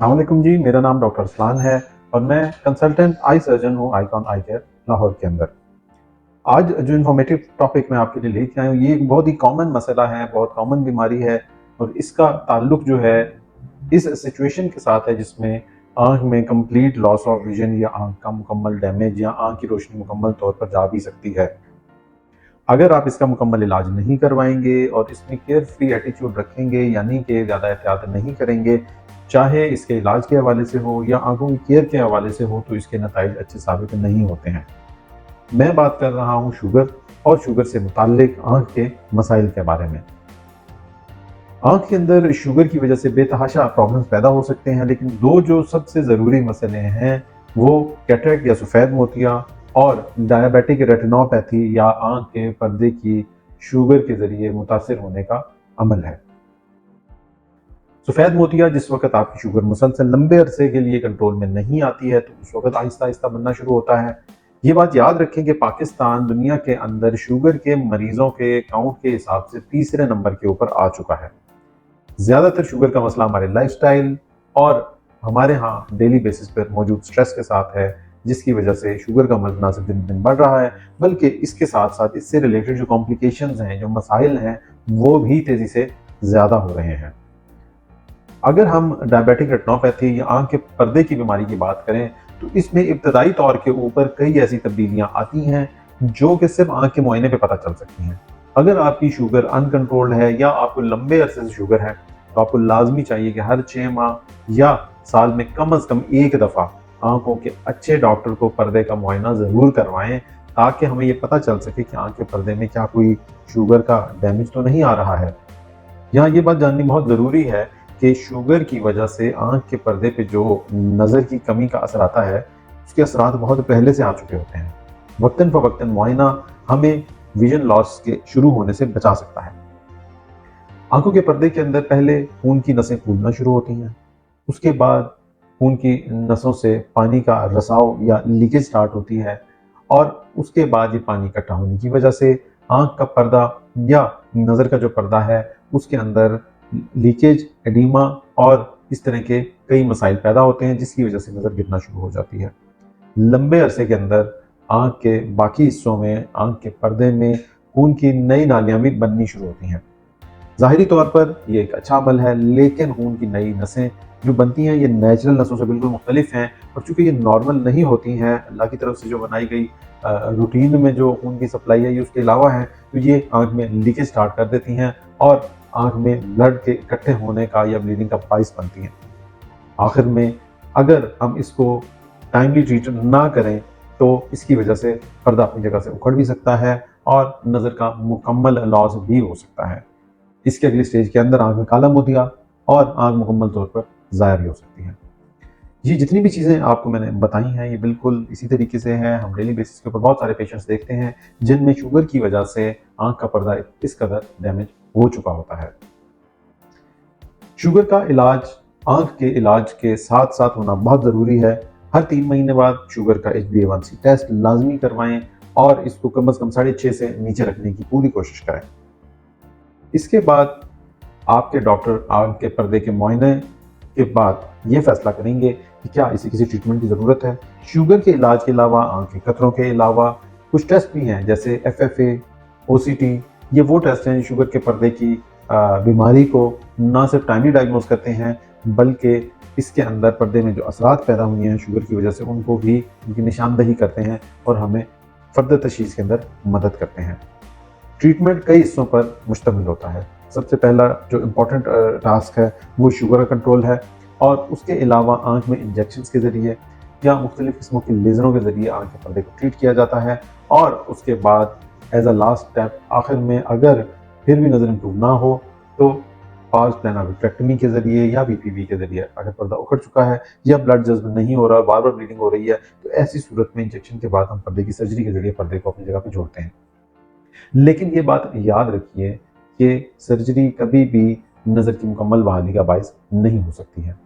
अस्सलामुअलैकुम जी, मेरा नाम डॉक्टर अरसलान है और मैं कंसल्टेंट आई सर्जन हूँ आईकॉन आई केयर लाहौर के अंदर। आज जो इन्फॉर्मेटिव टॉपिक मैं आपके लिए लेके आया हूँ, ये एक बहुत ही कॉमन मसला है, बहुत कॉमन बीमारी है और इसका ताल्लुक जो है इस सिचुएशन के साथ है जिसमें आँख में कंप्लीट लॉस ऑफ विजन या आँख का मुकम्मल डैमेज या आँख की रोशनी मुकम्मल तौर पर जा भी सकती है। अगर आप इसका मुकम्मल इलाज नहीं करवाएंगे और इसमें केयर फ्री एटीट्यूड रखेंगे, यानी कि ज़्यादा एहतियात नहीं करेंगे, चाहे इसके इलाज के हवाले से हो या आंखों की केयर के हवाले से हो, तो इसके नताइज अच्छे साबित नहीं होते हैं। मैं बात कर रहा हूँ शुगर और शुगर से मुताल्लिक आँख के मसाइल के बारे में। आँख के अंदर शुगर की वजह से बेतहाशा प्रॉब्लम्स पैदा हो सकते हैं, लेकिन दो जो सबसे ज़रूरी मसले हैं वो कैटरेक्ट या सफ़ेद मोतिया और डायबिटिक रेटिनोपैथी या आँख के पर्दे की शुगर के ज़रिए मुतासिर होने का अमल है। सफ़ेद मोतिया जिस वक़्त आपकी शुगर मुसलसल लंबे अरसे के लिए कंट्रोल में नहीं आती है, तो उस वक़्त आहिस्ता-आहिस्ता बनना शुरू होता है। ये बात याद रखें कि पाकिस्तान दुनिया के अंदर शुगर के मरीज़ों के काउंट के हिसाब से तीसरे नंबर के ऊपर आ चुका है। ज़्यादातर शुगर का मसला हमारे लाइफ़स्टाइल और हमारे यहाँ डेली बेसिस पर मौजूद स्ट्रेस के साथ है, जिसकी वजह से शुगर का मर्ज़ ना सिर्फ दिन-ब-दिन बढ़ रहा है, बल्कि इसके साथ-साथ इससे रिलेटेड जो कॉम्प्लिकेशंस हैं, जो मसाइल हैं, वो भी तेज़ी से ज़्यादा हो रहे हैं। अगर हम डायबिटिक रेटिनोपैथी या आँख के पर्दे की बीमारी की बात करें, तो इसमें इब्तदाई तौर के ऊपर कई ऐसी तब्दीलियाँ आती हैं, जो कि सिर्फ़ आँख के मुआयने पे पता चल सकती हैं। अगर आपकी शुगर अनकंट्रोल्ड है या आपको लंबे अरसे से शुगर है, तो आपको लाज़मी चाहिए कि हर 6 माह या साल में कम से कम 1 दफ़ा आँखों के अच्छे डॉक्टर को पर्दे का मुआयना ज़रूर करवाएँ, ताकि हमें ये पता चल सके कि आँख के पर्दे में क्या कोई शुगर का डैमेज तो नहीं आ रहा है। यहाँ ये बात जाननी बहुत ज़रूरी है कि शुगर की वजह से आँख के पर्दे पे जो नज़र की कमी का असर आता है, उसके असरात बहुत पहले से आ चुके होते हैं। वक़्तन-फ़वक़्तन मुआयना हमें विज़न लॉस के शुरू होने से बचा सकता है। आँखों के पर्दे के अंदर पहले खून की नसें फूलना शुरू होती हैं, उसके बाद खून की नसों से पानी का रिसाव या लीकेज स्टार्ट होती है और उसके बाद ये पानी इकट्ठा होने की वजह से आँख का पर्दा या नज़र का जो पर्दा है, उसके अंदर लीकेज, एडीमा और इस तरह के कई मसाइल पैदा होते हैं, जिसकी वजह से नज़र गिरना शुरू हो जाती है। लंबे अरसे के अंदर आँख के बाकी हिस्सों में, आँख के पर्दे में खून की नई नालियाँ भी बननी शुरू होती हैं। ज़ाहिरी तौर पर ये एक अच्छा अमल है, लेकिन खून की नई नसें जो बनती हैं, ये नेचुरल नसों से बिल्कुल मुख्तलिफ हैं और चूँकि ये नॉर्मल नहीं होती हैं, अल्लाह की तरफ से जो बनाई गई रूटीन में जो खून की सप्लाई है, ये उसके अलावा है, तो ये आँख में लीकेज स्टार्ट कर देती हैं और आँख में ब्लड के इकट्ठे होने का या ब्लीडिंग का बाइस बनती हैं। आखिर में अगर हम इसको टाइमली ट्रीट ना करें, तो इसकी वजह से पर्दा अपनी जगह से उखड़ भी सकता है और नज़र का मुकम्मल लॉस भी हो सकता है। इसके अगली स्टेज के अंदर आँख में काला मोतिया और आँख मुकम्मल तौर पर ज़ाहिर भी हो सकती है। ये जितनी भी चीज़ें आपको मैंने बताई हैं, ये बिल्कुल इसी तरीके से हैं। हम डेली बेसिस के ऊपर बहुत सारे पेशेंट्स देखते हैं, जिनमें शुगर की वजह से आँख का पर्दा इस कदर डैमेज हो चुका होता है। शुगर का इलाज आँख के इलाज के साथ-साथ होना बहुत ज़रूरी है। हर 3 महीने बाद शुगर का HbA1c टेस्ट लाज़मी करवाएँ और इसको कम से कम 6.5 से नीचे रखने की पूरी कोशिश करें। इसके बाद आपके डॉक्टर आँख के पर्दे के मुआयने के बाद ये फैसला करेंगे कि क्या इसे किसी ट्रीटमेंट की ज़रूरत है। शुगर के इलाज के अलावा, आँख के खतरों के अलावा कुछ टेस्ट भी हैं, जैसे FFA, OCT। ये वो टेस्ट हैं जो शुगर के पर्दे की बीमारी को ना सिर्फ टाइमली डायग्नोज करते हैं, बल्कि इसके अंदर पर्दे में जो असरात पैदा हुए हैं शुगर की वजह से, उनको भी उनकी निशानदही करते हैं और हमें फर्दर तशख़ीस के अंदर मदद करते हैं। ट्रीटमेंट कई हिस्सों पर मुश्तमिल होता है। सबसे पहला जो इम्पोर्टेंट टास्क है, वो शुगर का कंट्रोल है और उसके अलावा आँख में इंजेक्शंस के ज़रिए या मुख्तलिफ़ किस्मों के लेज़रों के ज़रिए आँख के पर्दे को ट्रीट किया जाता है और उसके बाद एज़ अ लास्ट स्टेप आखिर में अगर फिर भी नज़र इम्प्रूव ना हो, तो पार्स प्लानर विट्रेक्टमी के ज़रिए या BPV के ज़रिए अगर पर्दा उखड़ चुका है या ब्लड जज़्ब नहीं हो रहा, बार-बार ब्लीडिंग हो रही है, तो ऐसी सूरत में इंजेक्शन के बाद हम पर्दे की सर्जरी के ज़रिए पर्दे को अपनी जगह पे जोड़ते हैं। लेकिन ये बात याद रखिए कि सर्जरी कभी भी नज़र की मुकम्मल बहाली का बायस नहीं हो सकती है।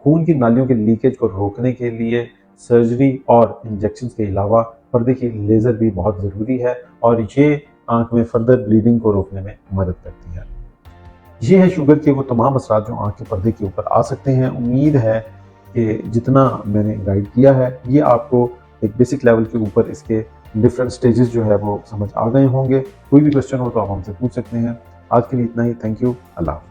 खून की नालियों के लीकेज को रोकने के लिए सर्जरी और इंजेक्शंस के अलावा पर्दे की लेज़र भी बहुत ज़रूरी है और ये आँख में फर्दर ब्लीडिंग को रोकने में मदद करती है। ये है शुगर के वो तमाम असरात जो आँख के पर्दे के ऊपर आ सकते हैं। उम्मीद है कि जितना मैंने गाइड किया है ये आपको एक बेसिक लेवल के ऊपर इसके डिफरेंट स्टेजेस जो है वो समझ आ गए होंगे। कोई भी क्वेश्चन हो तो आप हमसे पूछ सकते हैं। आज के लिए इतना ही। Thank you. अल्लाह हाफ़िज़।